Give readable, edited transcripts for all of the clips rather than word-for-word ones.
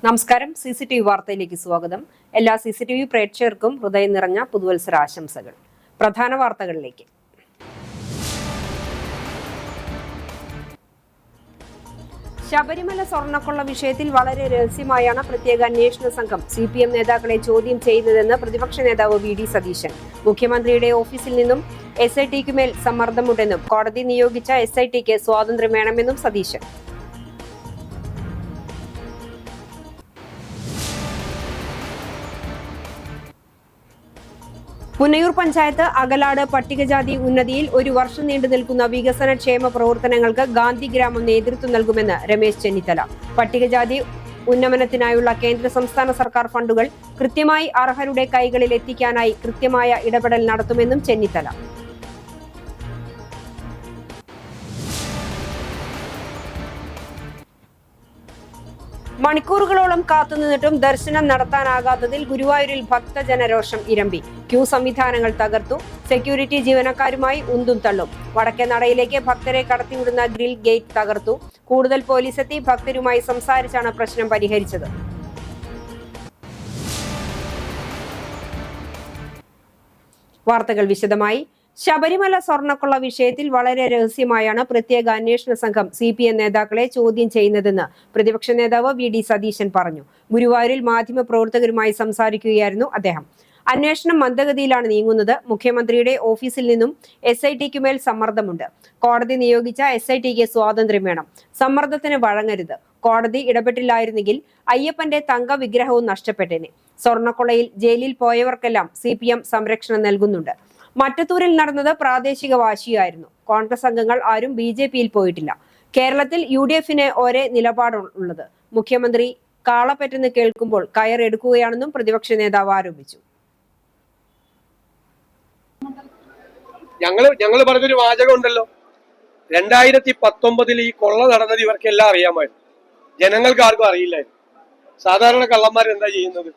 നമസ്കാരം. CCTV വാർത്തയിലേക്ക് സ്വാഗതം. എല്ലാ CCTV പ്രേക്ഷകർക്കും ഹൃദയം നിറഞ്ഞ പുതുവത്സര ആശംസകൾ. പ്രധാന വാർത്തകളിലേക്ക്. ശബരിമല സ്വർണ്ണക്കൊള്ള വിഷയത്തിൽ വളരെ രഹസ്യമായാണ് പ്രത്യേക അന്വേഷണ സംഘം CPM നേതാക്കളെ ചോദ്യം ചെയ്യുന്നതെന്ന് പ്രതിപക്ഷ നേതാവ് VD സതീശൻ. മുഖ്യമന്ത്രിയുടെ ഓഫീസിൽ നിന്നും SITക്ക് മേൽ സമ്മർദ്ദമുണ്ടെന്നും കോടതി നിയോഗിച്ച SITക്ക് സ്വാതന്ത്ര്യം വേണമെന്നും സതീശൻ. പുന്നയൂർ പഞ്ചായത്ത് അകലാട് പട്ടികജാതി ഉന്നതിയിൽ 1 വർഷം നീണ്ടു നിൽക്കുന്ന വികസന ക്ഷേമ പ്രവർത്തനങ്ങൾക്ക് ഗാന്ധിഗ്രാമം നേതൃത്വം നൽകുമെന്ന് രമേശ് ചെന്നിത്തല. പട്ടികജാതി ഉന്നമനത്തിനായുള്ള കേന്ദ്ര സംസ്ഥാന സർക്കാർ ഫണ്ടുകൾ കൃത്യമായി അർഹരുടെ കൈകളിൽ എത്തിക്കാനായി കൃത്യമായ ഇടപെടൽ നടത്തുമെന്നും ചെന്നിത്തല. മണിക്കൂറുകളോളം കാത്തുനിന്നിട്ടും ദർശനം നടത്താനാകാത്തതിൽ ഗുരുവായൂരിൽ ഭക്തജനരോഷം ഇരമ്പി. ക്യൂ സംവിധാനങ്ങൾ തകർത്തു. സെക്യൂരിറ്റി ജീവനക്കാരുമായി ഉന്തും തള്ളും. വടക്കേ നടയിലേക്ക് ഭക്തരെ കടത്തിവിടുന്ന ഗ്രിൽ ഗേറ്റ് തകർത്തു. കൂടുതൽ പോലീസ് എത്തി ഭക്തരുമായി സംസാരിച്ചാണ് പ്രശ്നം പരിഹരിച്ചത്. വാർത്തകൾ വിശദമായി. ശബരിമല സ്വർണ്ണക്കൊള്ള വിഷയത്തിൽ വളരെ രഹസ്യമായാണ് പ്രത്യേക അന്വേഷണ സംഘം CPM നേതാക്കളെ ചോദ്യം ചെയ്യുന്നതെന്ന് പ്രതിപക്ഷ നേതാവ് VD സതീശൻ പറഞ്ഞു. ഗുരുവായൂരിൽ മാധ്യമപ്രവർത്തകരുമായി സംസാരിക്കുകയായിരുന്നു അദ്ദേഹം. അന്വേഷണം മന്ദഗതിയിലാണ് നീങ്ങുന്നത്. മുഖ്യമന്ത്രിയുടെ ഓഫീസിൽ നിന്നും SITക്ക് മേൽ സമ്മർദ്ദമുണ്ട്. കോടതി നിയോഗിച്ച SITക്ക് സ്വാതന്ത്ര്യം വേണം. സമ്മർദ്ദത്തിന് വഴങ്ങരുത്. കോടതി ഇടപെട്ടില്ലായിരുന്നെങ്കിൽ അയ്യപ്പന്റെ തങ്ക വിഗ്രഹവും നഷ്ടപ്പെട്ടേനെ. സ്വർണ്ണക്കൊള്ളയിൽ ജയിലിൽ പോയവർക്കെല്ലാം CPM സംരക്ഷണം നൽകുന്നുണ്ട്. മറ്റത്തൂരിൽ നടന്നത് പ്രാദേശിക വാശിയായിരുന്നു. കോൺഗ്രസ് അംഗങ്ങൾ ആരും BJPയിൽ പോയിട്ടില്ല. കേരളത്തിൽ UDFന് ഒരേ നിലപാടുള്ളത്. മുഖ്യമന്ത്രി കാളപ്പറ്റെന്ന് കേൾക്കുമ്പോൾ കയറെടുക്കുകയാണെന്നും പ്രതിപക്ഷ നേതാവ് ആരോപിച്ചു. ഞങ്ങൾ പറഞ്ഞൊരു വാചകം ഉണ്ടല്ലോ, 2019 ഈ കൊള്ള നടന്നത് ഇവർക്കെല്ലാം അറിയാമായിരുന്നു. ജനങ്ങൾക്ക് ആർക്കും അറിയില്ലായിരുന്നു. സാധാരണ കള്ളന്മാർ എന്താ ചെയ്യുന്നത്,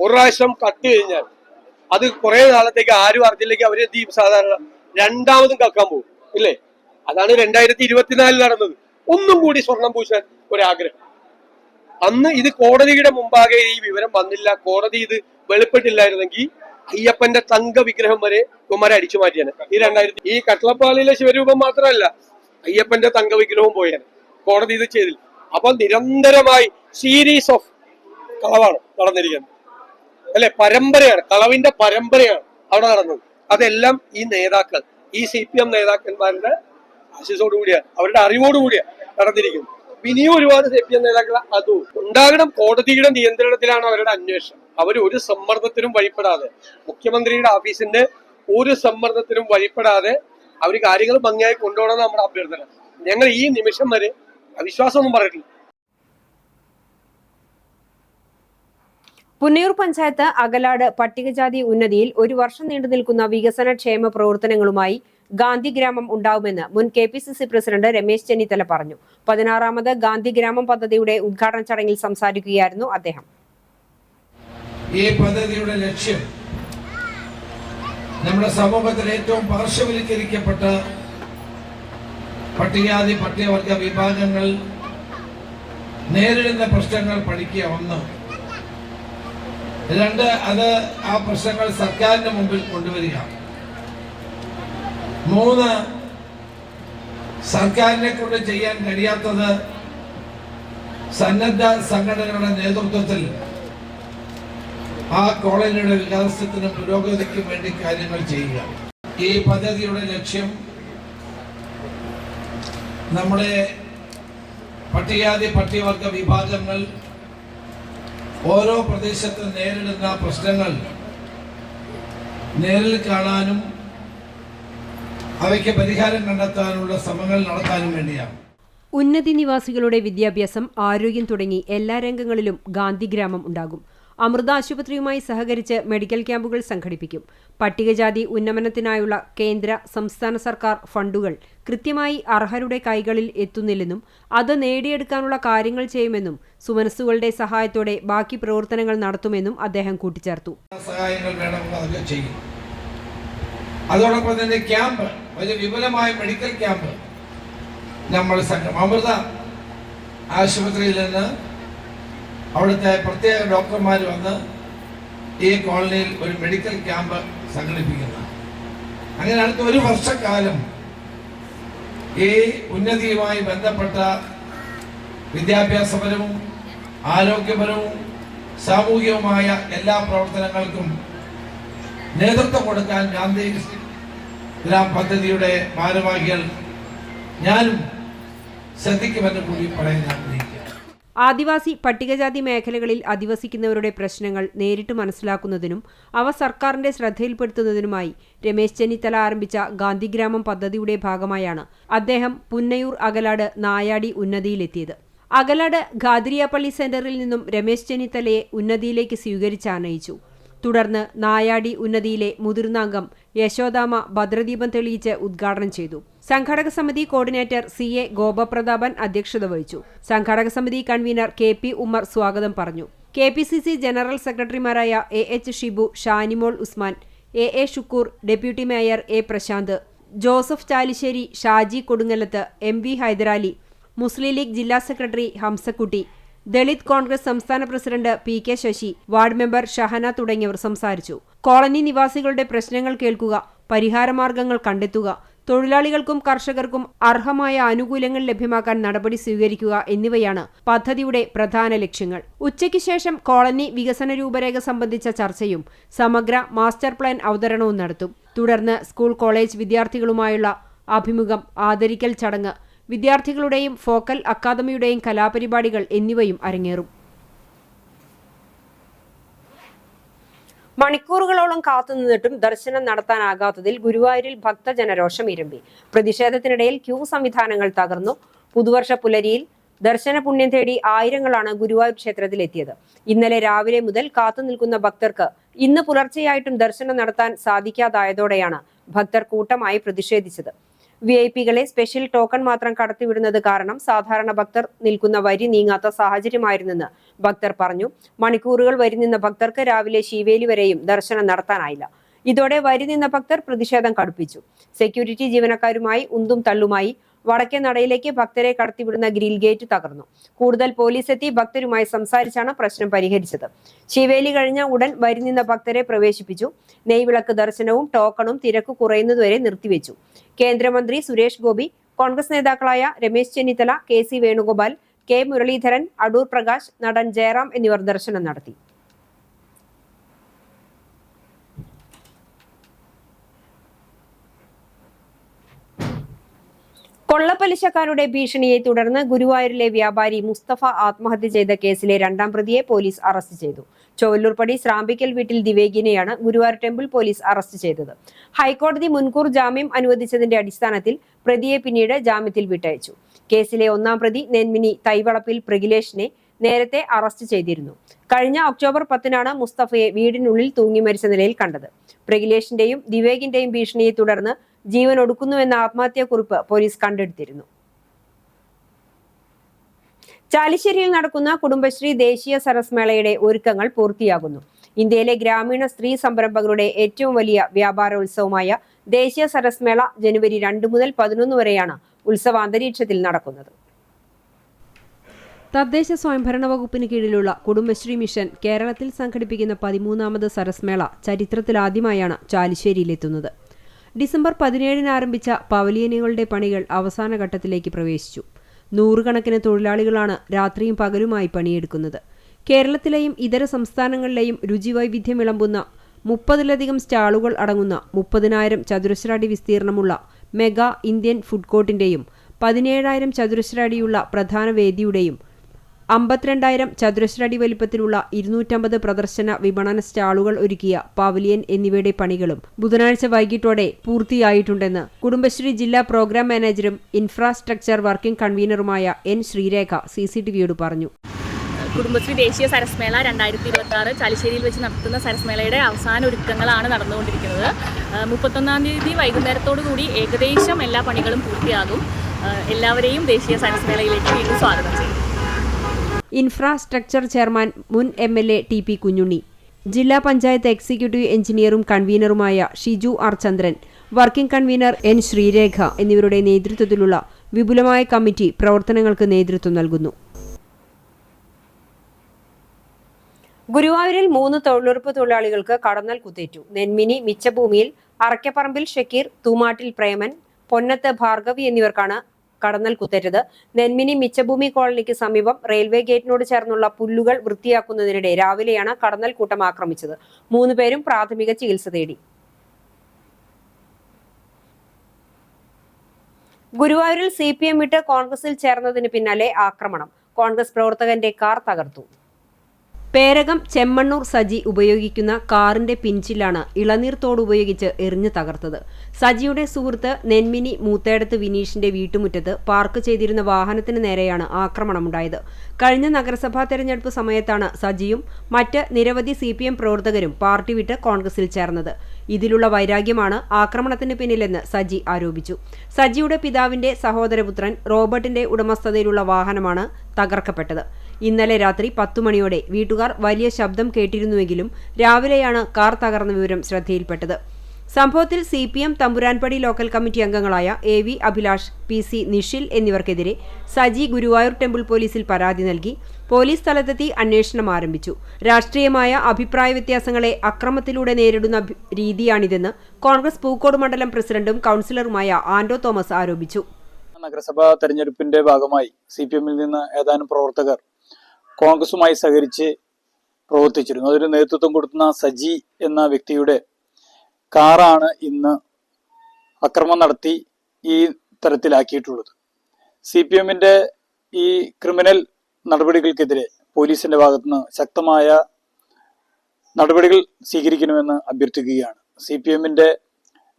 ഒരു പ്രാവശ്യം കട്ട് കഴിഞ്ഞാൽ അത് കുറെ നാളത്തേക്ക് ആരും അറിഞ്ഞില്ലെങ്കിൽ അവര് എന്ത് ചെയ്യും, സാധാരണ രണ്ടാമതും കക്കാൻ പോകും, ഇല്ലേ? അതാണ് 2024 നടന്നത്. ഒന്നും കൂടി സ്വർണം പൂശാൻ ഒരാഗ്രഹം. അന്ന് ഇത് കോടതിയുടെ മുമ്പാകെ ഈ വിവരം വന്നില്ല, കോടതി ഇത് വെളിപ്പെട്ടില്ലായിരുന്നെങ്കിൽ അയ്യപ്പന്റെ തങ്ക വിഗ്രഹം വരെ കുമാരെ അടിച്ചു മാറ്റിയാണ്. ഈ കട്ടളപ്പാളിയിലെ ശിവരൂപം മാത്രമല്ല, അയ്യപ്പന്റെ തങ്ക വിഗ്രഹവും പോയാണ്. കോടതി ഇത് ചെയ്തില്ല. അപ്പൊ നിരന്തരമായി സീരീസ് ഓഫ് കളവാണ് നടന്നിരിക്കുന്നത്, അല്ലെ? പരമ്പരയാണ്, കളവിന്റെ പരമ്പരയാണ് അവിടെ നടന്നത്. അതെല്ലാം ഈ നേതാക്കൾ, ഈ CPM നേതാക്കന്മാരുടെ ആശീസോടുകൂടിയാണ്, അവരുടെ അറിവോടുകൂടിയാണ് നടന്നിരിക്കുന്നത്. ഇനിയും ഒരുപാട് CPM നേതാക്കൾ അതും ഉണ്ടാകണം. കോടതിയുടെ നിയന്ത്രണത്തിലാണ് അവരുടെ അന്വേഷണം. അവർ ഒരു സമ്മർദ്ദത്തിനും വഴിപ്പെടാതെ, മുഖ്യമന്ത്രിയുടെ ഓഫീസിന്റെ ഒരു സമ്മർദ്ദത്തിനും വഴിപ്പെടാതെ അവർ കാര്യങ്ങൾ ഭംഗിയായി കൊണ്ടുപോകണം നമ്മുടെ അഭ്യർത്ഥന. ഞങ്ങൾ ഈ നിമിഷം വരെ അവിശ്വാസമൊന്നും പറഞ്ഞിട്ടില്ല. പുന്നയൂർ പഞ്ചായത്ത് അകലാട് പട്ടികജാതി ഉന്നതിയിൽ 1 വർഷം നീണ്ടു നിൽക്കുന്ന വികസന ക്ഷേമ പ്രവർത്തനങ്ങളുമായി ഗാന്ധിഗ്രാമം ഉണ്ടാവുമെന്ന് മുൻ KPCC പ്രസിഡന്റ് രമേശ് ചെന്നിത്തല പറഞ്ഞു. 16ാമത് ഗാന്ധിഗ്രാമം പദ്ധതിയുടെ ഉദ്ഘാടന ചടങ്ങിൽ സംസാരിക്കുകയായിരുന്നു അദ്ദേഹം. ഈ പദ്ധതിയുടെ ലക്ഷ്യം നമ്മുടെ സമൂഹത്തിൽ ഏറ്റവും പാർശ്വവൽക്കരിക്കപ്പെട്ട പട്ടികജാതി പട്ടികവർഗ വിഭാഗങ്ങൾ നേരിടുന്ന പ്രശ്നങ്ങൾ പഠിക്കുക. 1. 2, അത് ആ പ്രശ്നങ്ങൾ സർക്കാരിന്റെ മുമ്പിൽ കൊണ്ടുവരിക. 3, സർക്കാരിനെ കൊണ്ട് ചെയ്യാൻ കഴിയാത്തത് സന്നദ്ധ സംഘടനകളുടെ നേതൃത്വത്തിൽ ആ കോളനിയുടെ വികാസത്തിനും പുരോഗതിക്കും വേണ്ടി കാര്യങ്ങൾ ചെയ്യുക. ഈ പദ്ധതിയുടെ ലക്ഷ്യം നമ്മുടെ പട്ടികജാതി പട്ടികവർഗ വിഭാഗങ്ങൾ ഓരോ പ്രദേശത്തും നേരിടുന്ന പ്രശ്നങ്ങൾ നേരിൽ കാണാനും അവയ്ക്ക് പരിഹാരം കണ്ടെത്താനുള്ള ശ്രമങ്ങൾ നടത്താനും വേണ്ടിയാണ്. ഉന്നതി നിവാസികളുടെ വിദ്യാഭ്യാസം, ആരോഗ്യം തുടങ്ങി എല്ലാ രംഗങ്ങളിലും ഗാന്ധിഗ്രാമം ഉണ്ടാകും. അമൃത ആശുപത്രിയുമായി സഹകരിച്ച് മെഡിക്കൽ ക്യാമ്പുകൾ സംഘടിപ്പിക്കും. പട്ടികജാതി ഉന്നമനത്തിനായുള്ള കേന്ദ്ര സംസ്ഥാന സർക്കാർ ഫണ്ടുകൾ കൃത്യമായി അർഹരുടെ കൈകളിൽ എത്തുന്നില്ലെന്നും അത് നേടിയെടുക്കാനുള്ള കാര്യങ്ങൾ ചെയ്യുമെന്നും സുമനസ്സുകളുടെ സഹായത്തോടെ ബാക്കി പ്രവർത്തനങ്ങൾ നടത്തുമെന്നും അദ്ദേഹം കൂട്ടിച്ചേർത്തു. അതോടൊപ്പം തന്നെ ക്യാമ്പ്, ഒരു വിപുലമായ മെഡിക്കൽ ക്യാമ്പ് നമ്മൾ അമൃത ആശുപത്രിയിൽ നിന്ന് അവിടുത്തെ പ്രത്യേക ഡോക്ടർമാർ വന്ന് ഈ കോളനിയിൽ ഒരു മെഡിക്കൽ ക്യാമ്പ് സംഘടിപ്പിക്കുന്നത്. അങ്ങനെ അടുത്ത ഒരു വർഷക്കാലം ഈ ഉന്നതിയുമായി ബന്ധപ്പെട്ട വിദ്യാഭ്യാസപരവും ആരോഗ്യപരവും സാമൂഹികവുമായ എല്ലാ പ്രവർത്തനങ്ങൾക്കും നേതൃത്വം കൊടുക്കാൻ ഗാന്ധി ഗ്രാം പദ്ധതിയുടെ ഭാരവാഹികൾ ഞാനും ശ്രദ്ധിക്കുമെന്ന് കൂടി പറയാൻ ആഗ്രഹിക്കുക. ആദിവാസി പട്ടികജാതി മേഖലകളിൽ അധിവസിക്കുന്നവരുടെ പ്രശ്നങ്ങൾ നേരിട്ട് മനസ്സിലാക്കുന്നതിനും അവ സർക്കാരിന്റെ ശ്രദ്ധയിൽപ്പെടുത്തുന്നതിനുമായി രമേശ് ചെന്നിത്തല ആരംഭിച്ച ഗാന്ധിഗ്രാമം പദ്ധതിയുടെ ഭാഗമായാണ് അദ്ദേഹം പുന്നയൂർ അകലാട് നായാടി ഉന്നതിയിലെത്തിയത്. അകലാട് ഖാദിരിയപ്പള്ളി സെന്ററിൽ നിന്നും രമേശ് ചെന്നിത്തലയെ ഉന്നതിയിലേക്ക് സ്വീകരിച്ചാനയിച്ചു. തുടർന്ന് നായാടി ഉന്നതിയിലെ മുതിർന്ന അംഗം യശോദാമ ഭദ്രദീപം തെളിയിച്ച് ഉദ്ഘാടനം ചെയ്തു. സംഘാടക സമിതി കോർഡിനേറ്റർ CA ഗോപപ്രതാപൻ അധ്യക്ഷത വഹിച്ചു. സംഘാടക സമിതി കൺവീനർ KP ഉമ്മർ സ്വാഗതം പറഞ്ഞു. KPCC ജനറൽ സെക്രട്ടറിമാരായ AH Shibu, Shanimol Usman, AA Shukkur, deputy mayor A Prashanth, Joseph Chalissery, Shaji Kodungallath, MV Hydarali, Muslim League ജില്ലാ സെക്രട്ടറി ഹംസക്കുട്ടി, ദളിത് കോൺഗ്രസ് സംസ്ഥാന president PK Sasi, ward member Shahana തുടങ്ങിയവർ സംസാരിച്ചു. കോളനി നിവാസികളുടെ പ്രശ്നങ്ങൾ കേൾക്കുക, പരിഹാരമാർഗങ്ങൾ കണ്ടെത്തുക, തൊഴിലാളികൾക്കും കർഷകർക്കും അർഹമായ ആനുകൂല്യങ്ങൾ ലഭ്യമാക്കാൻ നടപടി സ്വീകരിക്കുക എന്നിവയാണ് പദ്ധതിയുടെ പ്രധാന ലക്ഷ്യങ്ങൾ. ഉച്ചയ്ക്ക് ശേഷം കോളനി വികസന രൂപരേഖ സംബന്ധിച്ച ചർച്ചയും സമഗ്ര മാസ്റ്റർ പ്ലാൻ അവതരണവും നടത്തും. തുടർന്ന് സ്കൂൾ കോളേജ് വിദ്യാർത്ഥികളുമായുള്ള അഭിമുഖം, ആദരിക്കൽ ചടങ്ങ്, വിദ്യാർത്ഥികളുടെയും ഫോക്കൽ അക്കാദമിയുടെയും കലാപരിപാടികൾ എന്നിവയും അരങ്ങേറും. മണിക്കൂറുകളോളം കാത്തുനിന്നിട്ടും ദർശനം നടത്താനാകാത്തതിൽ ഗുരുവായൂരിൽ ഭക്തജനരോഷം ഇരമ്പി. പ്രതിഷേധത്തിനിടയിൽ ക്യൂ സംവിധാനങ്ങൾ തകർന്നു. പുതുവർഷ പുലരിയിൽ ദർശന പുണ്യം തേടി ആയിരങ്ങളാണ് ഗുരുവായൂർ ക്ഷേത്രത്തിലെത്തിയത്. ഇന്നലെ രാവിലെ മുതൽ കാത്തുനിൽക്കുന്ന ഭക്തർക്ക് ഇന്ന് പുലർച്ചെയായിട്ടും ദർശനം നടത്താൻ സാധിക്കാതായതോടെയാണ് ഭക്തർ കൂട്ടമായി പ്രതിഷേധിച്ചത്. VIP-കളെ സ്പെഷ്യൽ ടോക്കൺ മാത്രം കടത്തിവിടുന്നത് കാരണം സാധാരണ ഭക്തർ നിൽക്കുന്ന വരി നീങ്ങാത്ത സാഹചര്യമായിരുന്നെന്ന് ഭക്തർ പറഞ്ഞു. മണിക്കൂറുകൾ വരി നിന്ന ഭക്തർക്ക് രാവിലെ ശീവേലി വരെയും ദർശനം നടത്താനായില്ല. ഇതോടെ വരി നിന്ന ഭക്തർ പ്രതിഷേധം കടുപ്പിച്ചു. സെക്യൂരിറ്റി ജീവനക്കാരുമായി ഉന്തും തള്ളുമായി വടക്കേ നടയിലേക്ക് ഭക്തരെ കടത്തിവിടുന്ന ഗ്രിൽ ഗേറ്റ് തകർന്നു. കൂടുതൽ പോലീസ് എത്തി ഭക്തരുമായി സംസാരിച്ചാണ് പ്രശ്നം പരിഹരിച്ചത്. ശിവേലി കഴിഞ്ഞ ഉടൻ വരി നിന്ന ഭക്തരെ പ്രവേശിപ്പിച്ചു. നെയ്വിളക്ക് ദർശനവും ടോക്കണും തിരക്ക് കുറയുന്നതുവരെ നിർത്തിവെച്ചു. കേന്ദ്രമന്ത്രി സുരേഷ് ഗോപി, കോൺഗ്രസ് നേതാക്കളായ രമേശ് ചെന്നിത്തല, KC വേണുഗോപാൽ, K മുരളീധരൻ, അടൂർ പ്രകാശ്, നടൻ ജയറാം എന്നിവർ ദർശനം നടത്തി. കൊള്ളപ്പലിശക്കാരുടെ ഭീഷണിയെ തുടർന്ന് ഗുരുവായൂരിലെ വ്യാപാരി മുസ്തഫ ആത്മഹത്യ ചെയ്ത കേസിലെ 2ാം പ്രതിയെ പോലീസ് അറസ്റ്റ് ചെയ്തു. ചൊവ്വല്ലൂർപ്പടി ശ്രാമ്പിക്കൽ വീട്ടിൽ ദിവേഗിനെയാണ് ഗുരുവായൂർ ടെമ്പിൾ പോലീസ് അറസ്റ്റ് ചെയ്തത്. ഹൈക്കോടതി മുൻകൂർ ജാമ്യം അനുവദിച്ചതിന്റെ അടിസ്ഥാനത്തിൽ പ്രതിയെ പിന്നീട് ജാമ്യത്തിൽ വിട്ടയച്ചു. കേസിലെ 1ാം പ്രതി നെന്മിനി തൈവളപ്പിൽ പ്രഗിലേഷിനെ നേരത്തെ അറസ്റ്റ് ചെയ്തിരുന്നു. കഴിഞ്ഞ ഒക്ടോബർ 10-നാണ് മുസ്തഫയെ വീടിനുള്ളിൽ തൂങ്ങി മരിച്ച നിലയിൽ കണ്ടത്. പ്രഗിലേഷിന്റെയും ദിവേഗിന്റെയും ഭീഷണിയെ തുടർന്ന് ജീവൻ ഒടുക്കുന്നുവെന്ന ആത്മഹത്യാക്കുറിപ്പ് പോലീസ് കണ്ടെടുത്തിരുന്നു. ചാലിശ്ശേരിയിൽ നടക്കുന്ന കുടുംബശ്രീ ദേശീയ സരസ് മേളയുടെ ഒരുക്കങ്ങൾ പൂർത്തിയാകുന്നു. ഇന്ത്യയിലെ ഗ്രാമീണ സ്ത്രീ സംരംഭകരുടെ ഏറ്റവും വലിയ വ്യാപാരോത്സവമായ ദേശീയ സരസ് മേള ജനുവരി 2 മുതൽ 11 വരെയാണ് ഉത്സവാന്തരീക്ഷത്തിൽ നടക്കുന്നത്. തദ്ദേശ സ്വയംഭരണ വകുപ്പിന് കീഴിലുള്ള കുടുംബശ്രീ മിഷൻ കേരളത്തിൽ സംഘടിപ്പിക്കുന്ന 13ാമത് സരസ് മേള ചരിത്രത്തിലാദ്യമായാണ് ചാലിശ്ശേരിയിലെത്തുന്നത്. ഡിസംബർ 17-ന് ആരംഭിച്ച പവലിയനുകളുടെ പണികൾ അവസാന ഘട്ടത്തിലേക്ക് പ്രവേശിച്ചു. 100 കണക്കിന് തൊഴിലാളികളാണ് രാത്രിയും പകലുമായി പണിയെടുക്കുന്നത്. കേരളത്തിലെയും ഇതര സംസ്ഥാനങ്ങളിലെയും രുചിവൈവിധ്യം വിളമ്പുന്ന 30-ലധികം സ്റ്റാളുകൾ അടങ്ങുന്ന 30,000 ചതുരശ്ര അടി വിസ്തീർണമുള്ള മെഗാ ഇന്ത്യൻ ഫുഡ് കോർട്ടിന്റെയും 17,000 ചതുരശ്ര അടിയുള്ള പ്രധാന വേദിയുടെയും 52,000 ചതുരശ്ര അടി വലിപ്പത്തിലുള്ള 250 പ്രദർശന വിപണന സ്റ്റാളുകൾ ഒരുക്കിയ പവലിയൻ എന്നിവയുടെ പണികളും ബുധനാഴ്ച വൈകിട്ടോടെ പൂർത്തിയായിട്ടുണ്ടെന്ന് കുടുംബശ്രീ ജില്ലാ പ്രോഗ്രാം മാനേജരും ഇൻഫ്രാസ്ട്രക്ചർ വർക്കിംഗ് കൺവീനറുമായ N ശ്രീരേഖ CCTVയോട് പറഞ്ഞു. കുടുംബശ്രീ ദേശീയ സരസ്മേള 2026 ചാലിശ്ശേരിയിൽ വെച്ച് നടത്തുന്ന സരസ്മേളയുടെ അവസാന ഒരുക്കങ്ങളാണ് നടന്നുകൊണ്ടിരിക്കുന്നത്. 31-ാം തീയതി വൈകുന്നേരത്തോടുകൂടി ഏകദേശം എല്ലാ പണികളും പൂർത്തിയാകും. എല്ലാവരെയും ദേശീയ സരസ്മേളയിലേക്ക് വീണ്ടും സ്വാഗതം ചെയ്യും. ഇൻഫ്രാസ്ട്രക്ചർ ചെയർമാൻ മുൻ MLA TP കുഞ്ഞുണ്ണി, ജില്ലാ പഞ്ചായത്ത് എക്സിക്യൂട്ടീവ് എഞ്ചിനീയറും കൺവീനറുമായ ഷിജു R ചന്ദ്രൻ, വർക്കിംഗ് കൺവീനർ N ശ്രീരേഖ എന്നിവരുടെ നേതൃത്വത്തിലുള്ള വിപുലമായ കമ്മിറ്റി പ്രവർത്തനങ്ങൾക്ക് നേതൃത്വം നൽകുന്നു. ഗുരുവായൂരിൽ 3 തൊഴിലുറപ്പ് തൊഴിലാളികൾക്ക് കടന്നൽ കുത്തേറ്റു. നെന്മിനി മിച്ചഭൂമിയിൽ അറക്കപ്പറമ്പിൽ ഷക്കീർ, തൂമാട്ടിൽ പ്രേമൻ, പൊന്നത്ത് ഭാർഗവി എന്നിവർക്കാണ് കടന്നൽ കുത്തേറ്റത്. നെന്മിനി മിച്ചഭൂമി കോളനിക്ക് സമീപം റെയിൽവേ ഗേറ്റിനോട് ചേർന്നുള്ള പുല്ലുകൾ വൃത്തിയാക്കുന്നതിനിടെ രാവിലെയാണ് കടന്നൽ കൂട്ടം ആക്രമിച്ചത്. 3 പേരും പ്രാഥമിക ചികിത്സ തേടി. ഗുരുവായൂരിൽ CPM വിട്ട് കോൺഗ്രസിൽ ചേർന്നതിന് പിന്നാലെ ആക്രമണം. കോൺഗ്രസ് പ്രവർത്തകന്റെ കാർ തകർത്തു. പേരകം ചെമ്മണ്ണൂർ സജി ഉപയോഗിക്കുന്ന കാറിന്റെ പിൻചില്ലാണ് ഇളനീർ തോട് ഉപയോഗിച്ച് എറിഞ്ഞു തകർത്തത്. സജിയുടെ സുഹൃത്ത് നെന്മിനി മൂത്തേടത്ത് വിനീഷിന്റെ വീട്ടുമുറ്റത്ത് പാർക്ക് ചെയ്തിരുന്ന വാഹനത്തിന് നേരെയാണ് ആക്രമണമുണ്ടായത്. കഴിഞ്ഞ നഗരസഭാ തെരഞ്ഞെടുപ്പ് സമയത്താണ് സജിയും മറ്റ് നിരവധി CPM പ്രവർത്തകരും പാർട്ടി വിട്ട് കോൺഗ്രസിൽ ചേർന്നത്. ഇതിലുള്ള വൈരാഗ്യമാണ് ആക്രമണത്തിന് പിന്നിലെന്ന് സജി ആരോപിച്ചു. സജിയുടെ പിതാവിന്റെ സഹോദരപുത്രൻ റോബർട്ടിന്റെ ഉടമസ്ഥതയിലുള്ള വാഹനമാണ് തകർക്കപ്പെട്ടത്. ഇന്നലെ രാത്രി 10 മണിയോടെ വീട്ടുകാർ വലിയ ശബ്ദം കേട്ടിരുന്നുവെങ്കിലും രാവിലെയാണ് കാർ തകർന്ന വിവരം ശ്രദ്ധയിൽപ്പെട്ടത്. സംഭവത്തിൽ CPM തമ്പുരാൻപടി ലോക്കൽ കമ്മിറ്റി അംഗങ്ങളായ AV അഭിലാഷ്, PC നിഷിൽ എന്നിവർക്കെതിരെ സജി ഗുരുവായൂർ ടെമ്പിൾ പോലീസിൽ പരാതി നൽകി. പോലീസ് സ്ഥലത്തെത്തി അന്വേഷണം ആരംഭിച്ചു. രാഷ്ട്രീയമായ അഭിപ്രായ വ്യത്യാസങ്ങളെ അക്രമത്തിലൂടെ നേരിടുന്ന രീതിയാണിതെന്ന് കോൺഗ്രസ് പൂക്കോട് മണ്ഡലം പ്രസിഡന്റും കൗൺസിലറുമായ ആന്റോ തോമസ് ആരോപിച്ചു. നഗരസഭാ തെരഞ്ഞെടുപ്പിന്റെ ഭാഗമായി CPMൽ നിന്ന് ഏതാനും പ്രവർത്തകർ കോൺഗ്രസുമായി സഹകരിച്ച് പ്രവർത്തിച്ചിരുന്നു. അതിന് നേതൃത്വം കൊടുക്കുന്ന സജി എന്ന വ്യക്തിയുടെ കാറാണ് ഇന്ന് അക്രമം നടത്തി ഈ തരത്തിലാക്കിയിട്ടുള്ളത്. CPMന്റെ ഈ ക്രിമിനൽ നടപടികൾക്കെതിരെ പോലീസിന്റെ ഭാഗത്തുനിന്ന് ശക്തമായ നടപടികൾ സ്വീകരിക്കണമെന്ന് അഭ്യർത്ഥിക്കുകയാണ്. CPMന്റെ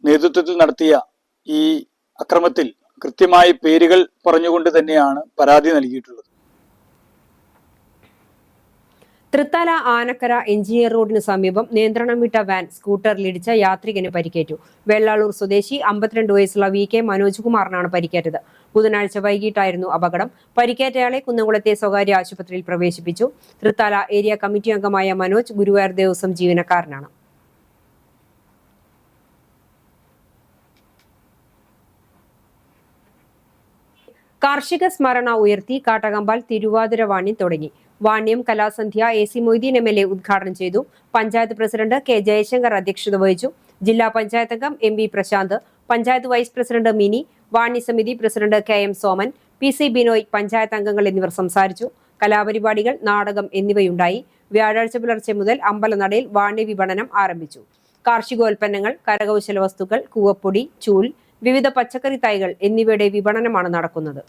നേതൃത്വത്തിൽ നടത്തിയ ഈ അക്രമത്തിൽ കൃത്യമായി പേരുകൾ പറഞ്ഞുകൊണ്ട് തന്നെയാണ് പരാതി നൽകിയിട്ടുള്ളത്. തൃത്താല ആനക്കര എഞ്ചിനീയർ റോഡിന് സമീപം നിയന്ത്രണം വിട്ട വാൻ സ്കൂട്ടറിലിടിച്ച യാത്രികന് പരിക്കേറ്റു. വെള്ളാളൂർ സ്വദേശി 52 വയസ്സുള്ള VK മനോജ് കുമാറിനാണ് പരിക്കേറ്റത്. ബുധനാഴ്ച വൈകിട്ടായിരുന്നു അപകടം. പരിക്കേറ്റയാളെ കുന്നംകുളത്തെ സ്വകാര്യ ആശുപത്രിയിൽ പ്രവേശിപ്പിച്ചു. തൃത്താല ഏരിയ കമ്മിറ്റി അംഗമായ മനോജ് ഗുരുവായൂർ ദേവസ്വം ജീവനക്കാരനാണ്. കാർഷിക സ്മരണ ഉയർത്തി കാട്ടകമ്പാൽ തിരുവാതിര വാണ്യം തുടങ്ങി. വാണ്യം കലാസന്ധ്യ AC മൊയ്തീൻ MLA ഉദ്ഘാടനം ചെയ്തു. പഞ്ചായത്ത് പ്രസിഡന്റ് K ജയശങ്കർ അധ്യക്ഷത വഹിച്ചു. ജില്ലാ പഞ്ചായത്ത് അംഗം MV Prashanth, panchayat vice president Mini, Vani Samithi president KM Soman, PC Binoy, panchayat അംഗങ്ങൾ എന്നിവർ സംസാരിച്ചു. കലാപരിപാടികൾ, നാടകം എന്നിവയുണ്ടായി. വ്യാഴാഴ്ച പുലർച്ചെ മുതൽ അമ്പലനടയിൽ വാണ്യ വിപണനം ആരംഭിച്ചു. കാർഷികോൽപ്പന്നങ്ങൾ, കരകൗശല വസ്തുക്കൾ, കൂവപ്പൊടി, ചൂൽ, വിവിധ പച്ചക്കറി തൈകൾ എന്നിവയുടെ വിപണനമാണ് നടക്കുന്നത്.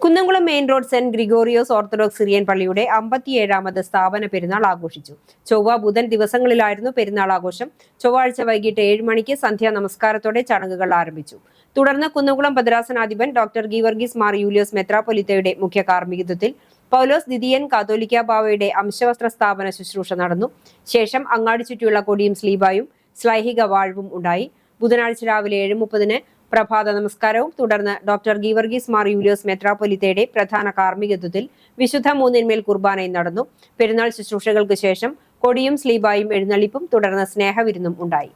Kunnamkulam main road saint Gregorios orthodox Syrian പള്ളിയുടെ 57ാമത് സ്ഥാപന പെരുന്നാൾ ആഘോഷിച്ചു. ചൊവ്വ, ബുധൻ ദിവസങ്ങളിലായിരുന്നു പെരുന്നാൾ ആഘോഷം. ചൊവ്വാഴ്ച വൈകിട്ട് 7 മണിക്ക് സന്ധ്യാ നമസ്കാരത്തോടെ ചടങ്ങുകൾ ആരംഭിച്ചു. തുടർന്ന് കുന്നംകുളം ഭദ്രാസനാധിപൻ ഡോക്ടർ ഗീവർഗീസ് മാർ യൂലിയോസ് മെത്രാപ്പൊലീത്തയുടെ മുഖ്യ കാർമ്മികത്വത്തിൽ പൗലോസ് ദിദിയൻ കാതോലിക്ക ബാവയുടെ അംശവസ്ത്ര സ്ഥാപന ശുശ്രൂഷ നടന്നു. ശേഷം അങ്ങാടി ചുറ്റിയുള്ള കൊടിയും സ്ലീബായും ശ്ലൈഹിക വാഴ്വും ഉണ്ടായി. ബുധനാഴ്ച രാവിലെ 7:30 പ്രഭാത നമസ്കാരവും തുടർന്ന് ഡോക്ടർ ഗീവർഗീസ് മാർ യൂലിയോസ് മെത്രാപ്പൊലീത്തയുടെ പ്രധാന കാർമ്മികത്വത്തിൽ വിശുദ്ധ മൂന്നിന്മേൽ കുർബാനയും നടന്നു. പെരുന്നാൾ ശുശ്രൂഷകൾക്ക് ശേഷം കൊടിയും സ്ലീബായും എഴുന്നള്ളിപ്പും തുടർന്ന് സ്നേഹവിരുന്നും ഉണ്ടായി.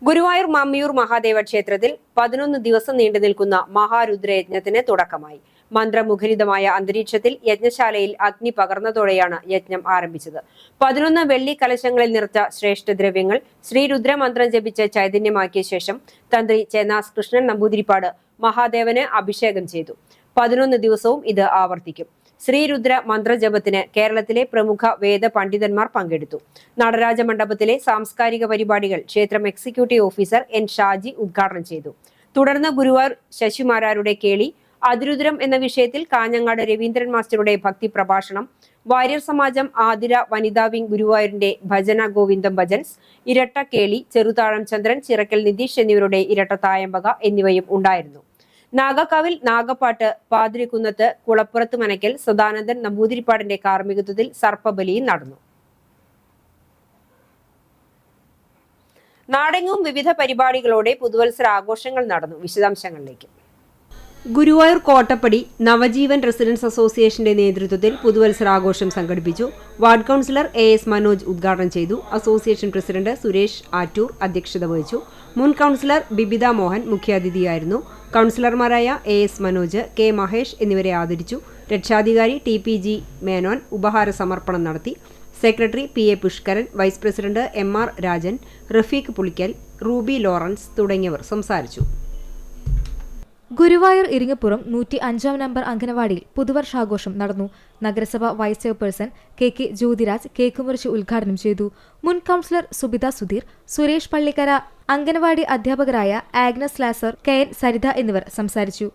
ഗുരുവായൂർ മമ്മിയൂർ മഹാദേവ ക്ഷേത്രത്തിൽ 11 ദിവസം നീണ്ടു നിൽക്കുന്ന മഹാരുദ്രയജ്ഞത്തിന് തുടക്കമായി. മന്ത്രമുഖരിതമായ അന്തരീക്ഷത്തിൽ യജ്ഞശാലയിൽ അഗ്നി പകർന്നതോടെയാണ് യജ്ഞം ആരംഭിച്ചത്. 11 വെള്ളി കലശങ്ങളിൽ നിറച്ച ശ്രേഷ്ഠദ്രവ്യങ്ങൾ ശ്രീരുദ്രമന്ത്രം ജപിച്ച് ചൈതന്യമാക്കിയ ശേഷം തന്ത്രി ചേന്നാസ് കൃഷ്ണൻ നമ്പൂതിരിപ്പാട് മഹാദേവന് അഭിഷേകം ചെയ്തു. 11 ദിവസവും ഇത് ആവർത്തിക്കും. ശ്രീരുദ്ര മന്ത്രജപത്തിന് കേരളത്തിലെ പ്രമുഖ വേദ പണ്ഡിതന്മാർ പങ്കെടുത്തു. നടരാജ മണ്ഡപത്തിലെ സാംസ്കാരിക പരിപാടികൾ ക്ഷേത്രം എക്സിക്യൂട്ടീവ് ഓഫീസർ N ഷാജി ഉദ്ഘാടനം ചെയ്തു. തുടർന്ന് ഗുരുവായൂർ ശശിമാരാരുടെ കേളി, അതിരുദ്രം എന്ന വിഷയത്തിൽ കാഞ്ഞങ്ങാട് രവീന്ദ്രൻ മാസ്റ്ററുടെ ഭക്തി പ്രഭാഷണം, വാര്യർ സമാജം ആതിര വനിതാ വിംഗ് ഗുരുവായൂരിന്റെ ഭജന ഗോവിന്ദം ഭജൻസ്, ഇരട്ട കേളി, ചെറുതാഴം ചന്ദ്രൻ, ചിറക്കൽ നിതീഷ് എന്നിവരുടെ ഇരട്ട തായമ്പക എന്നിവയും ഉണ്ടായിരുന്നു. നാഗക്കാവിൽ നാഗപ്പാട്ട്, പാതിരിക്കുന്നത്ത് കുളപ്പുറത്ത് മനക്കൽ സദാനന്ദൻ നമ്പൂതിരിപ്പാടിന്റെ കാർമ്മികത്വത്തിൽ സർപ്പബലിയും നടന്നു. നാടെങ്ങും വിവിധ പരിപാടികളോടെ പുതുവത്സര ആഘോഷങ്ങൾ നടന്നു. വിശദാംശങ്ങളിലേക്ക്. ഗുരുവായൂർ കോട്ടപ്പടി നവജീവൻ റെസിഡൻസ് അസോസിയേഷന്റെ നേതൃത്വത്തിൽ പുതുവത്സരാഘോഷം സംഘടിപ്പിച്ചു. വാർഡ് കൗൺസിലർ AS മനോജ് ഉദ്ഘാടനം ചെയ്തു. അസോസിയേഷൻ പ്രസിഡന്റ് സുരേഷ് ആറ്റൂർ അധ്യക്ഷത വഹിച്ചു. മുൻ കൗൺസിലർ ബിബിത മോഹൻ മുഖ്യാതിഥിയായിരുന്നു. കൗൺസിലർമാരായ AS മനോജ്, K മഹേഷ് എന്നിവരെ ആദരിച്ചു. രക്ഷാധികാരി TPG മേനോൻ ഉപഹാര സമർപ്പണം നടത്തി. Secretary PA Pushkaran, vice president MR Rajan, Rafeeq Pulikkal, Ruby Lawrence തുടങ്ങിയവർ സംസാരിച്ചു. ഗുരുവായൂർ ഇരിങ്ങപ്പുറം 105 നമ്പർ അംഗനവാടിയിൽ പുതുവർഷാഘോഷം നടന്നു. നഗരസഭ vice chairperson KK Jyothiraj cake മുറിച്ച് ഉദ്ഘാടനം ചെയ്തു. മുൻ കൗൺസിലർ സുബിത സുധീർ, സുരേഷ് പള്ളിക്കര, അംഗനവാടി അധ്യാപകരായ ആഗ്നസ് ലാസർ, KN സരിത എന്നിവർ സംസാരിച്ചു.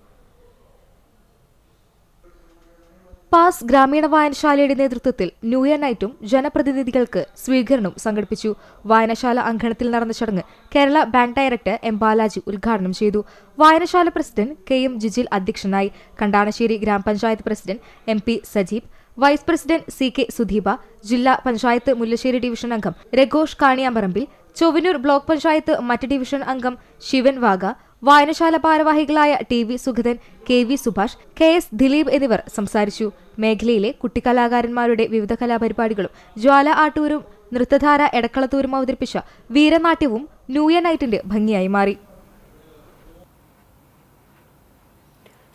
പാസ് ഗ്രാമീണ വായനശാലയുടെ നേതൃത്വത്തിൽ ന്യൂ ഇയർ നൈറ്റും ജനപ്രതിനിധികൾക്ക് സ്വീകരണവും സംഘടിപ്പിച്ചു. വായനശാല അങ്കണത്തിൽ നടന്ന ചടങ്ങ് Kerala bank director M Balaji ഉദ്ഘാടനം ചെയ്തു. വായനശാല പ്രസിഡന്റ് KM ജിജിൽ അധ്യക്ഷനായി. കണ്ടാണശ്ശേരി ഗ്രാമപഞ്ചായത്ത് president MP Sajeeb, vice president CK Sudheeba, ജില്ലാ പഞ്ചായത്ത് മുല്ലശ്ശേരി ഡിവിഷൻ അംഗം രഘോഷ് കാണിയാമ്പറമ്പിൽ, ചൊവ്വന്നൂർ ബ്ലോക്ക് പഞ്ചായത്ത് മറ്റ് ഡിവിഷൻ അംഗം ശിവൻ വാഗ, വായനശാല ഭാരവാഹികളായ TV Sugathan, KV Subhash, KS Dileep എന്നിവർ സംസാരിച്ചു. മേഖലയിലെ കുട്ടിക്കലാകാരന്മാരുടെ വിവിധ കലാപരിപാടികളും ജ്വാല ആട്ടൂരും നൃത്തധാര എടക്കളത്തൂരും അവതരിപ്പിച്ച വീരനാട്യവും ന്യൂ ഇയർ നൈറ്റിന്റെ ഭംഗിയായി മാറി.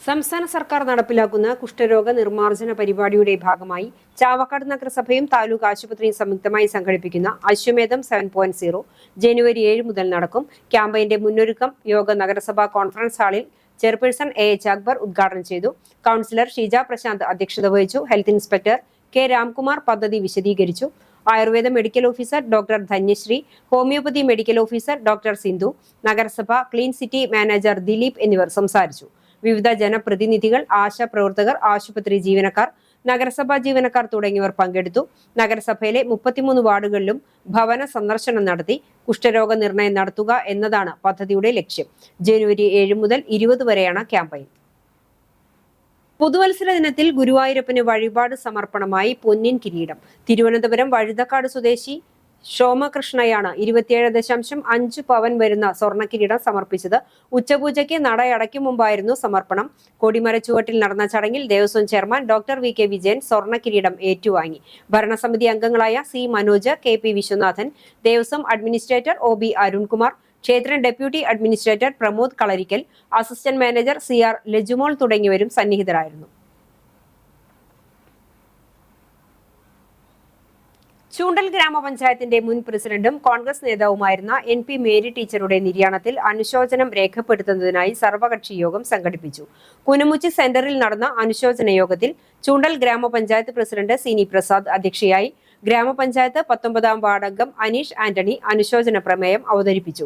സംസ്ഥാന സർക്കാർ നടപ്പിലാക്കുന്ന കുഷ്ഠരോഗ നിർമ്മാർജ്ജന പരിപാടിയുടെ ഭാഗമായി ചാവക്കാട് നഗരസഭയും താലൂക്ക് ആശുപത്രിയും സംയുക്തമായി സംഘടിപ്പിക്കുന്ന അശ്വമേധം 7.0 ജനുവരി 7 മുതൽ നടക്കും. ക്യാമ്പയിന്റെ മുന്നൊരുക്കം യോഗ നഗരസഭാ കോൺഫറൻസ് ഹാളിൽ ചെയർപേഴ്സൺ AH അക്ബർ ഉദ്ഘാടനം ചെയ്തു. കൗൺസിലർ ഷീജ പ്രശാന്ത് അധ്യക്ഷത വഹിച്ചു. ഹെൽത്ത് ഇൻസ്പെക്ടർ K രാംകുമാർ പദ്ധതി വിശദീകരിച്ചു. Ayurveda medical officer doctor Dhanyasree, homoeopathy medical officer doctor Sindhu, നഗരസഭ ക്ലീൻ സിറ്റി മാനേജർ ദിലീപ് എന്നിവർ സംസാരിച്ചു. വിവിധ ജനപ്രതിനിധികൾ, ആശാപ്രവർത്തകർ, ആശുപത്രി ജീവനക്കാർ, നഗരസഭാ ജീവനക്കാർ തുടങ്ങിയവർ പങ്കെടുത്തു. നഗരസഭയിലെ 33 വാർഡുകളിലും ഭവന സന്ദർശനം നടത്തി കുഷ്ഠരോഗ നിർണയം നടത്തുക എന്നതാണ് പദ്ധതിയുടെ ലക്ഷ്യം. ജനുവരി 7 മുതൽ 20 വരെയാണ് ക്യാമ്പയിൻ. പുതുവത്സര ദിനത്തിൽ ഗുരുവായൂരപ്പന് വഴിപാട് സമർപ്പണമായി പൊന്നിൻ കിരീടം. തിരുവനന്തപുരം വഴുതക്കാട് സ്വദേശി ഷോമകൃഷ്ണയാണ് 27.5 പവൻ വരുന്ന സ്വർണ്ണക്കിരീടം സമർപ്പിച്ചത്. ഉച്ചപൂജയ്ക്ക് നടയടയ്ക്കും മുമ്പായിരുന്നു സമർപ്പണം. കൊടിമര ചുവട്ടിൽ നടന്ന ചടങ്ങിൽ Devaswom chairman doctor VK Vijayan സ്വർണ്ണക്കിരീടം ഏറ്റുവാങ്ങി. ഭരണസമിതി അംഗങ്ങളായ C Manoj, KP Viswanathan, Devaswom administrator OB Arunkumar, ക്ഷേത്രം deputy administrator Pramod Kalarikkal, assistant manager CR Lajumol തുടങ്ങിയവരും സന്നിഹിതരായിരുന്നു. ചൂണ്ടൽ ഗ്രാമപഞ്ചായത്തിന്റെ മുൻ പ്രസിഡന്റും കോൺഗ്രസ് നേതാവുമായിരുന്ന NP മേരി ടീച്ചറുടെ നിര്യാണത്തിൽ അനുശോചനം രേഖപ്പെടുത്തുന്നതിനായി സർവകക്ഷി യോഗം സംഘടിപ്പിച്ചു. കുനുമുച്ചി സെന്ററിൽ നടന്ന അനുശോചന യോഗത്തിൽ ചൂണ്ടൽ ഗ്രാമപഞ്ചായത്ത് പ്രസിഡന്റ് സിനി പ്രസാദ് അധ്യക്ഷയായി. ഗ്രാമപഞ്ചായത്ത് 19-ാം വാർഡ് അംഗം അനീഷ് ആന്റണി അനുശോചന പ്രമേയം അവതരിപ്പിച്ചു.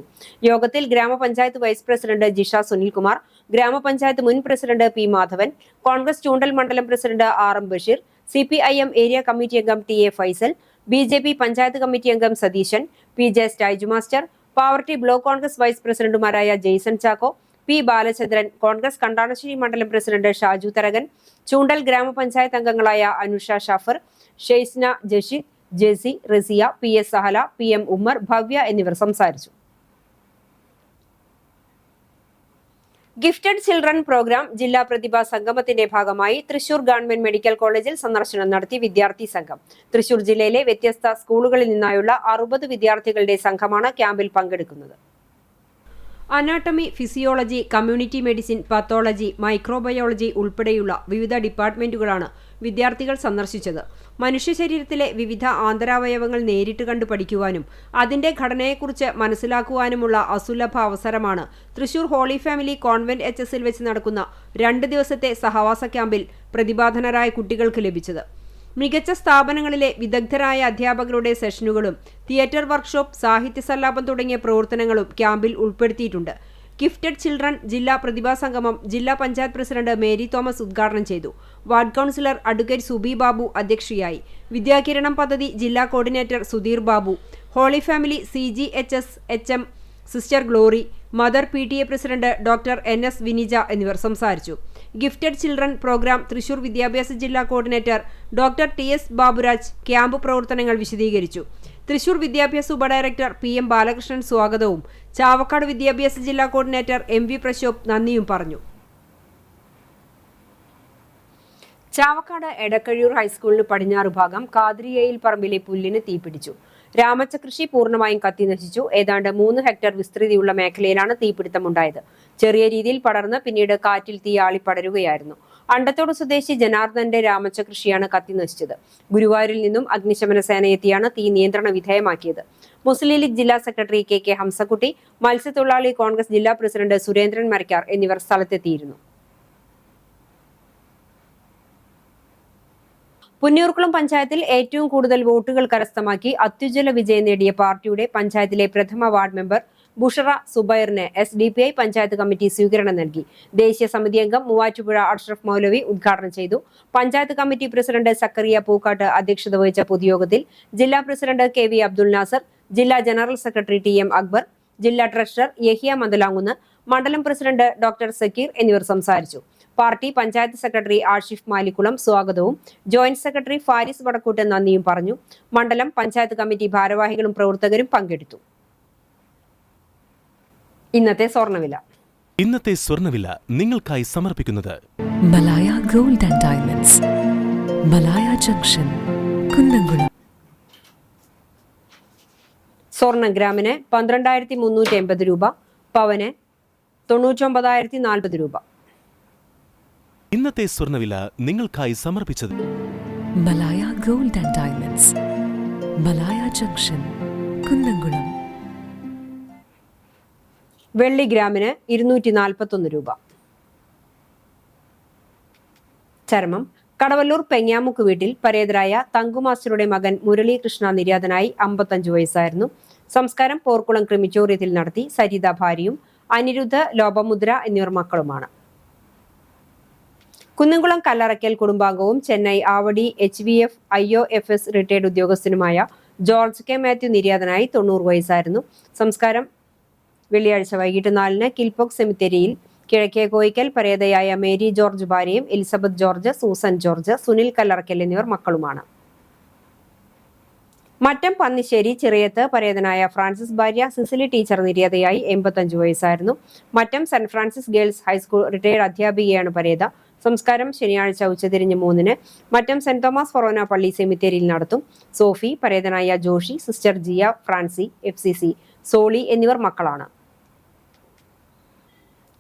യോഗത്തിൽ ഗ്രാമപഞ്ചായത്ത് വൈസ് പ്രസിഡന്റ് ജിഷ സുനിൽകുമാർ, ഗ്രാമപഞ്ചായത്ത് മുൻ പ്രസിഡന്റ് P മാധവൻ, കോൺഗ്രസ് ചൂണ്ടൽ മണ്ഡലം president RM Basheer, CPIM area committee അംഗം TA Faisal, BJP panchayat committee അംഗം Satheesan, PJ Stiju master, Pavaratty block Congress vice പ്രസിഡന്റുമാരായ ജെയ്സൺ ചാക്കോ, P ബാലചന്ദ്രൻ, കോൺഗ്രസ് കണ്ടാണശ്ശേരി മണ്ഡലം പ്രസിഡന്റ് ഷാജു തരകൻ, ചൂണ്ടൽ ഗ്രാമപഞ്ചായത്ത് അംഗങ്ങളായ അനുഷ ഷാഫർ, ഷെയ്സ്ന ജഷിദ്, ജെസി, റസിയ, PS സഹല, PM ഉമ്മർ, ഭവ്യ എന്നിവർ സംസാരിച്ചു. ഗിഫ്റ്റഡ് ചിൽഡ്രൻ പ്രോഗ്രാം ജില്ലാ പ്രതിഭാ സംഗമത്തിന്റെ ഭാഗമായി തൃശൂർ ഗവൺമെന്റ് മെഡിക്കൽ കോളേജിൽ സന്ദർശനം നടത്തി വിദ്യാർത്ഥി സംഘം. തൃശൂർ ജില്ലയിലെ വ്യത്യസ്ത സ്കൂളുകളിൽ നിന്നായുള്ള 60 വിദ്യാർത്ഥികളുടെ സംഘമാണ് ക്യാമ്പിൽ പങ്കെടുക്കുന്നത്. Anatomy, physiology, community medicine, pathology, microbiology ഉൾപ്പെടെയുള്ള വിവിധ ഡിപ്പാർട്ട്മെന്റുകളാണ് വിദ്യാർത്ഥികൾ സന്ദർശിച്ചത്. മനുഷ്യ ശരീരത്തിലെ വിവിധ ആന്തരാവയവങ്ങൾ നേരിട്ട് കണ്ടു പഠിക്കുവാനും അതിന്റെ ഘടനയെക്കുറിച്ച് മനസ്സിലാക്കുവാനുമുള്ള അസുലഭ അവസരമാണ് തൃശൂർ ഹോളി ഫാമിലി കോൺവെന്റ് HSൽ വെച്ച് നടക്കുന്ന 2 ദിവസത്തെ സഹവാസ ക്യാമ്പിൽ പ്രതിഭാധനരായ കുട്ടികൾക്ക് ലഭിച്ചത്. മികച്ച സ്ഥാപനങ്ങളിലെ വിദഗ്ധരായ അധ്യാപകരുടെ സെഷനുകളും തിയേറ്റർ വർക്ക്ഷോപ്പ്, സാഹിത്യ സല്ലാപം തുടങ്ങിയ പ്രവർത്തനങ്ങളും ക്യാമ്പിൽ ഉൾപ്പെടുത്തിയിട്ടുണ്ട്. ഗിഫ്റ്റഡ് ചിൽഡ്രൻ ജില്ലാ പ്രതിഭാ സംഗമം ജില്ലാ പഞ്ചായത്ത് പ്രസിഡന്റ് മേരി തോമസ് ഉദ്ഘാടനം ചെയ്തു. Ward councillor advocate Subi Babu അധ്യക്ഷയായി. വിദ്യാകിരണം പദ്ധതി ജില്ലാ coordinator Sudheer Babu, Holy Family CGHS HM sister Glory, mother PTA president doctor NS Vinija എന്നിവർ സംസാരിച്ചു. ഗിഫ്റ്റഡ് ചിൽഡ്രൻ പ്രോഗ്രാം തൃശൂർ വിദ്യാഭ്യാസ ജില്ലാ coordinator doctor TS Baburaj camp പ്രവർത്തനങ്ങൾ വിശദീകരിച്ചു. തൃശൂർ വിദ്യാഭ്യാസ ഉപഡയറക്ടർ PM ബാലകൃഷ്ണൻ സ്വാഗതവും ചാവക്കാട് വിദ്യാഭ്യാസ ജില്ലാ കോർഡിനേറ്റർ MV പ്രശോഭ് നന്ദിയും പറഞ്ഞു. ചാവക്കാട് എടക്കഴിയൂർ ഹൈസ്കൂളിന് പടിഞ്ഞാറ് ഭാഗം കാദ്രിയയിൽ പറമ്പിലെ പുല്ലിന് തീപിടിച്ചു. രാമച്ചകൃഷി പൂർണ്ണമായും കത്തിനശിച്ചു. ഏതാണ്ട് 3 ഹെക്ടർ വിസ്തൃതിയുള്ള മേഖലയിലാണ് തീപിടുത്തമുണ്ടായത്. ചെറിയ രീതിയിൽ പടർന്ന് പിന്നീട് കാറ്റിൽ തീ ആളിപ്പടരുകയായിരുന്നു. അണ്ടത്തോട് സ്വദേശി ജനാർദ്ദന്റെ രാമച്ചകൃഷിയാണ് കത്തിനശിച്ചത്. ഗുരുവായൂരിൽ നിന്നും അഗ്നിശമന സേന എത്തിയാണ് തീ നിയന്ത്രണ വിധേയമാക്കിയത്. മുസ്ലിം ലീഗ് ജില്ലാ സെക്രട്ടറി കെ ഹംസക്കുട്ടി, മത്സ്യത്തൊഴിലാളി കോൺഗ്രസ് ജില്ലാ പ്രസിഡന്റ് സുരേന്ദ്രൻ മരക്കാർ എന്നിവർ സ്ഥലത്തെത്തിയിരുന്നു. പുന്നയൂർക്കുളം പഞ്ചായത്തിൽ ഏറ്റവും കൂടുതൽ വോട്ടുകൾ കരസ്ഥമാക്കി അത്യുജ്വല വിജയം നേടിയ പാർട്ടിയുടെ പഞ്ചായത്തിലെ പ്രഥമ വാർഡ് മെമ്പർ ബുഷറ സുബൈറിന് SDPI പഞ്ചായത്ത് കമ്മിറ്റി സ്വീകരണം നൽകി. ദേശീയ സമിതി അംഗം മൂവാറ്റുപുഴ അഷ്റഫ് മൗലവി ഉദ്ഘാടനം ചെയ്തു. പഞ്ചായത്ത് കമ്മിറ്റി പ്രസിഡന്റ് സക്കറിയ പൂക്കാട്ട് അധ്യക്ഷത വഹിച്ച പൊതുയോഗത്തിൽ ജില്ലാ പ്രസിഡന്റ് KV അബ്ദുൽ നാസർ, ജില്ലാ ജനറൽ സെക്രട്ടറി TM അക്ബർ, ജില്ലാ ട്രഷറർ യഹിയ മന്ദലാങ്കുന്ന്, മണ്ഡലം പ്രസിഡന്റ് ഡോക്ടർ സക്കീർ എന്നിവർ സംസാരിച്ചു. പാർട്ടി പഞ്ചായത്ത് സെക്രട്ടറി ആഷിഫ് മാലിക്കുളം സ്വാഗതവും ജോയിന്റ് സെക്രട്ടറി ഫാരിസ് വടക്കൂട്ട് നന്ദിയും പറഞ്ഞു. മണ്ഡലം പഞ്ചായത്ത് കമ്മിറ്റി ഭാരവാഹികളും പ്രവർത്തകരും പങ്കെടുത്തു. ഇന്നത്തെ സ്വർണ്ണവില നിങ്ങൾക്കായി സമർപ്പിക്കുന്നത് Malaya gold and diamonds, Malaya junction, Kunnamkulam. സ്വർണം ഗ്രാമിന് 12,380 രൂപ, പവന് 99,040 രൂപ. ഇന്നത്തെ സ്വർണ്ണവില നിങ്ങൾക്കായി സമർപ്പിച്ചത് Malaya gold and diamonds, Malaya junction, Kunnamkulam. വെള്ളി ഗ്രാമിന് 241 രൂപ. ചരമം കടവല്ലൂർ പെങ്ങാമുക്ക് വീട്ടിൽ പരേതരായ തങ്കുമാസ്റ്ററുടെ മകൻ മുരളീകൃഷ്ണ നിര്യാതനായി 55 വയസ്സായിരുന്നു. സംസ്കാരം പോർക്കുളം ക്രിമിറ്റോറിയത്തിൽ നടത്തി. സരിത ഭാര്യയും അനിരുദ്ധ ലോപമുദ്ര എന്നിവർ മക്കളുമാണ്. കുന്നംകുളം കല്ലറയ്ക്കൽ കുടുംബാംഗവും Chennai Avadi HVF IOFS retired ഉദ്യോഗസ്ഥനുമായ ജോർജ് K മാത്യു നിര്യാതനായി 90 വയസ്സായിരുന്നു. സംസ്കാരം വെള്ളിയാഴ്ച വൈകിട്ട് 4-ന് കിൽപോക് സെമിത്തേരിയിൽ. കിഴക്കേ കോയിക്കൽ പരേതയായ മേരി ജോർജ് ഭാര്യയും എലിസബത്ത് ജോർജ്, സൂസൻ ജോർജ്, സുനിൽ കല്ലറയ്ക്കൽ എന്നിവർ മക്കളുമാണ്. മറ്റം പന്നിശ്ശേരി ചിറയത്ത് പരേതനായ ഫ്രാൻസിസ് ഭാര്യ സിസിലി ടീച്ചർ നിര്യാതയായി 85 വയസ്സായിരുന്നു. Mattam Saint Francis Girls High School retired അധ്യാപികയാണ് പരേത. സംസ്കാരം ശനിയാഴ്ച ഉച്ചതിരിഞ്ഞ് 3-ന് മറ്റം സെന്റ് തോമസ് ഫൊറോന പള്ളി സെമിത്തേരിയിൽ നടത്തും. സോഫി, പരേതനായ ജോഷി, സിസ്റ്റർ ജിയ, ഫ്രാൻസി, FCC സോളി എന്നിവർ മക്കളാണ്.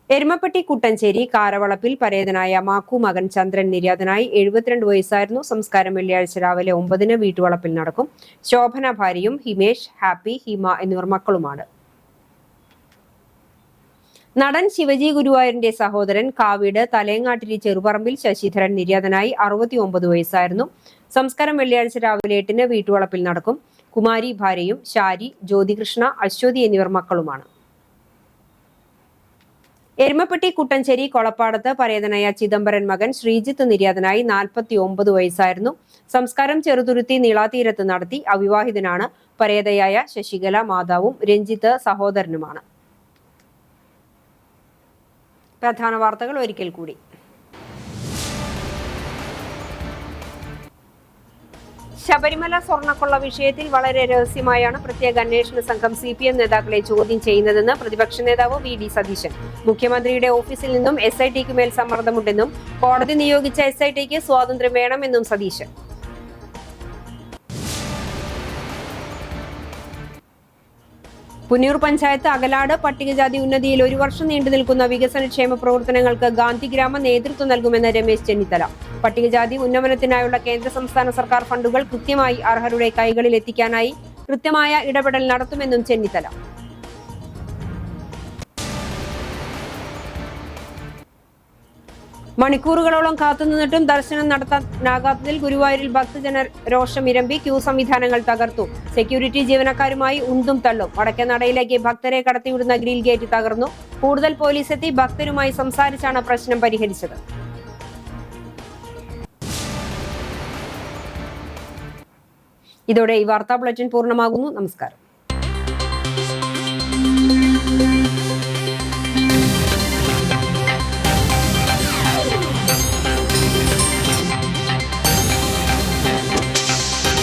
എരുമപ്പെട്ടി കുട്ടഞ്ചേരി കാരവളപ്പിൽ പരേതനായ മാക്കു മകൻ ചന്ദ്രൻ നിര്യാതനായി 72 വയസ്സായിരുന്നു. സംസ്കാരം വെള്ളിയാഴ്ച രാവിലെ 9-ന് വീട്ടുവളപ്പിൽ നടക്കും. ശോഭന ഭാര്യയും ഹിമേഷ്, ഹാപ്പി, ഹിമ എന്നിവർ മക്കളുമാണ്. നടൻ ശിവജി ഗുരുവായൂരിന്റെ സഹോദരൻ കാവീട് തലേങ്ങാട്ടിരി ചെറുപറമ്പിൽ ശശിധരൻ നിര്യാതനായി 69 വയസ്സായിരുന്നു. സംസ്കാരം വെള്ളിയാഴ്ച രാവിലെ 8-ന് വീട്ടുവളപ്പിൽ നടക്കും. കുമാരി ഭാര്യയും ശാരി, ജ്യോതികൃഷ്ണ, അശ്വതി എന്നിവർ മക്കളുമാണ്. എരുമപ്പെട്ടി കുട്ടഞ്ചേരി കൊളപ്പാടത്ത് പരേതനായ ചിദംബരൻ മകൻ ശ്രീജിത്ത് നിര്യാതനായി 49 വയസ്സായിരുന്നു. സംസ്കാരം ചെറുതുരുത്തി നീളാതീരത്ത് നടത്തി. അവിവാഹിതനാണ്. പരേതയായ ശശികല മാതാവും രഞ്ജിത്ത് സഹോദരനുമാണ്. പ്രധാന വാർത്തകൾ ഒരിക്കൽ കൂടി. ശബരിമല സ്വർണ്ണക്കൊള്ള വിഷയത്തിൽ വളരെ രഹസ്യമായാണ് പ്രത്യേക അന്വേഷണ സംഘം CPM നേതാക്കളെ ചോദ്യം ചെയ്യുന്നതെന്ന് പ്രതിപക്ഷ നേതാവ് VD സതീശൻ. മുഖ്യമന്ത്രിയുടെ ഓഫീസിൽ നിന്നും SITക്ക് മേൽ സമ്മർദ്ദമുണ്ടെന്നും കോടതി നിയോഗിച്ച SITക്ക് സ്വാതന്ത്ര്യം വേണമെന്നും സതീശൻ. പുന്നയൂർ പഞ്ചായത്ത് അകലാട് പട്ടികജാതി ഉന്നതിയിൽ 1 വർഷം നീണ്ടു നിൽക്കുന്ന വികസനക്ഷേമ പ്രവർത്തനങ്ങൾക്ക് ഗാന്ധിഗ്രാമ നേതൃത്വം നൽകുമെന്ന് രമേശ് ചെന്നിത്തല. പട്ടികജാതി ഉന്നമനത്തിനായുള്ള കേന്ദ്ര സംസ്ഥാന സർക്കാർ ഫണ്ടുകൾ കൃത്യമായി അർഹരുടെ കൈകളിൽ എത്തിക്കാനായി കൃത്യമായ ഇടപെടൽ നടത്തുമെന്നും ചെന്നിത്തല. മണിക്കൂറുകളോളം കാത്തുനിന്നിട്ടും ദർശനം നടത്താനാകാത്തതിൽ ഗുരുവായൂരിൽ ഭക്തജന രോഷമിരമ്പി. ക്യൂ സംവിധാനങ്ങൾ തകർത്തു. സെക്യൂരിറ്റി ജീവനക്കാരുമായി ഉന്തും തള്ളും. വടക്കേ നടയിലേക്ക് ഭക്തരെ കടത്തിവിടുന്ന ഗ്രിൽ ഗേറ്റ് തകർന്നു. കൂടുതൽ പോലീസ് എത്തി ഭക്തരുമായി സംസാരിച്ചാണ് പ്രശ്നം പരിഹരിച്ചത്. ഇതോടെ ഈ വാർത്താ ബുള്ളറ്റിൻ പൂർണ്ണമാകുന്നു. നമസ്കാരം.